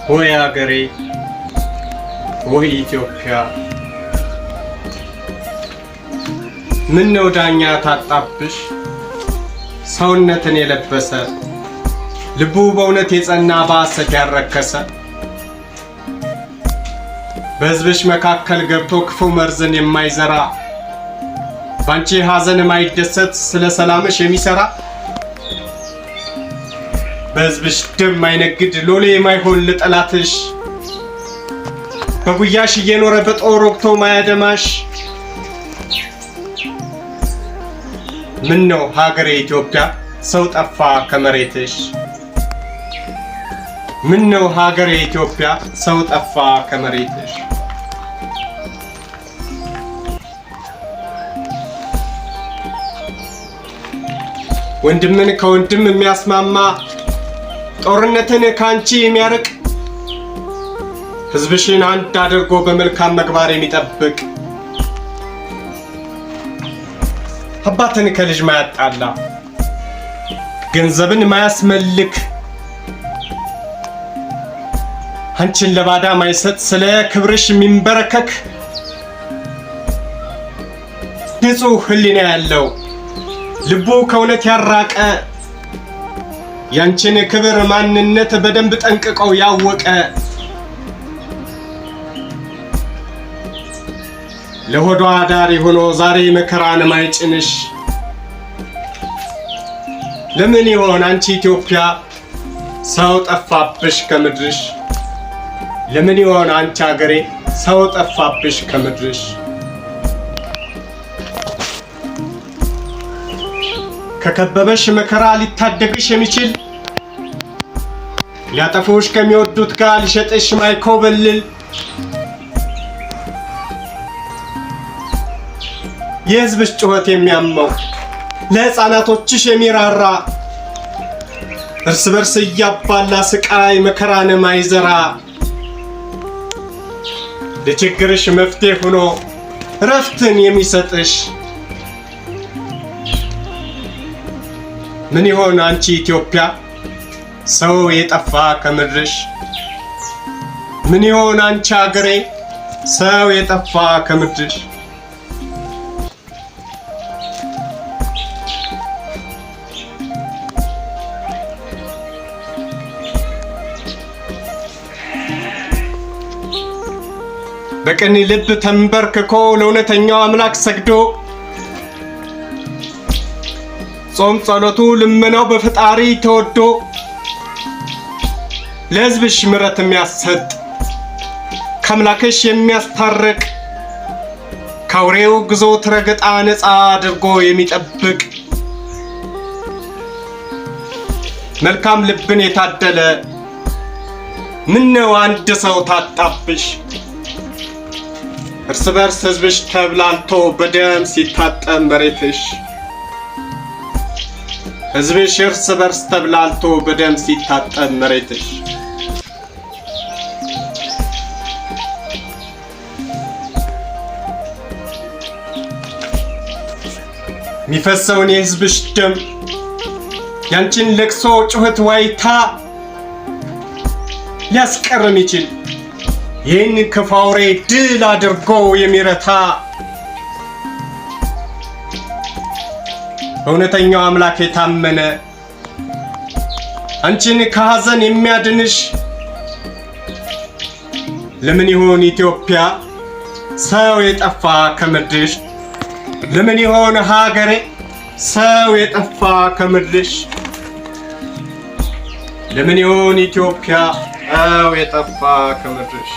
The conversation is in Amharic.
ወይ አገሬ ወይ ኢትዮጵያ ምን ነው ዳኛ ታጣብሽ ሰውነትን የለበሰ ልቡ በእውነት የጸና በሐሰት ያረከሰ በሕዝብሽ መካከል ገብቶ ክፉ መርዝን የማይዘራ ባንቺ ሐዘን የማይደሰት ስለ ሰላምሽ የሚሰራ በሕዝብሽ ደም ማይነግድ ሎሌ የማይሆን ለጠላትሽ በጉያሽ እየኖረ በጦር ወቅቶ ማያደማሽ ምን ነው ሀገሬ ኢትዮጵያ ሰው ጠፋ ከመሬትሽ ምን ነው ሀገሬ ኢትዮጵያ ሰው ጠፋ ከመሬትሽ ወንድምን ከወንድም የሚያስማማ ጦርነትን ካንቺ የሚያርቅ ሕዝብሽን አንድ አድርጎ በመልካም ምግባር የሚጠብቅ አባትን ከልጅ ማያጣላ ገንዘብን ማያስመልክ አንቺን ለባዳ ማይሰጥ ስለ ክብርሽ የሚንበረከክ ንጹህ ሕሊና ያለው ልቡ ከእውነት ያራቀ ያንቺን ክብር ማንነት በደንብ ጠንቅቀው ያወቀ ለሆዷ ዳሪ ሆኖ ዛሬ መከራን ማይጭንሽ ለምን ይሆን አንቺ ኢትዮጵያ ሰው ጠፋብሽ ከምድርሽ ለምን ይሆን አንቺ አገሬ ሰው ጠፋብሽ ከምድርሽ ከከበበሽ መከራ ሊታደግሽ የሚችል ሊያጠፉሽ ከሚወዱት ጋር ሊሸጥሽ ማይኮበልል የሕዝብሽ ጩኸት የሚያመው ለሕፃናቶችሽ የሚራራ እርስ በርስ እያባላ ስቃይ መከራን ማይዘራ ለችግርሽ መፍትሄ ሆኖ እረፍትን የሚሰጥሽ ምን ይሆን አንቺ ኢትዮጵያ ሰው የጠፋ ከምድርሽ ምን ይሆን አንቺ አገሬ ሰው የጠፋ ከምድርሽ በቅን ልብ ተንበርክኮ ለእውነተኛው አምላክ ሰግዶ ጾም ጸሎቱ ልመናው በፈጣሪ ተወዶ ለሕዝብሽ ምሕረት የሚያሰጥ ከአምላክሽ የሚያስታርቅ ከአውሬው ግዞት ረገጣ ነፃ አድርጎ የሚጠብቅ መልካም ልብን የታደለ ምነው አንድ ሰው ታጣብሽ እርስ በርስ ሕዝብሽ ተብላልቶ በደም ሲታጠብ መሬትሽ ሕዝብሽ እርስ በርስ ተብላልቶ በደም ሲታጠብ መሬትሽ የሚፈሰውን የሕዝብሽ ደም ያንቺን ለቅሶ ጩኸት ዋይታ ሊያስቀርም ይችል ይህን ክፉ አውሬ ድል አድርጎ የሚረታ እውነተኛው አምላክ የታመነ አንቺን ከሐዘን የሚያድንሽ ለምን ይሆን ኢትዮጵያ ሰው የጠፋ ከምድርሽ ለምን ይሆን ሀገሬ ሰው የጠፋ ከምድርሽ ለምን ይሆን ኢትዮጵያ ሰው የጠፋ ከምድርሽ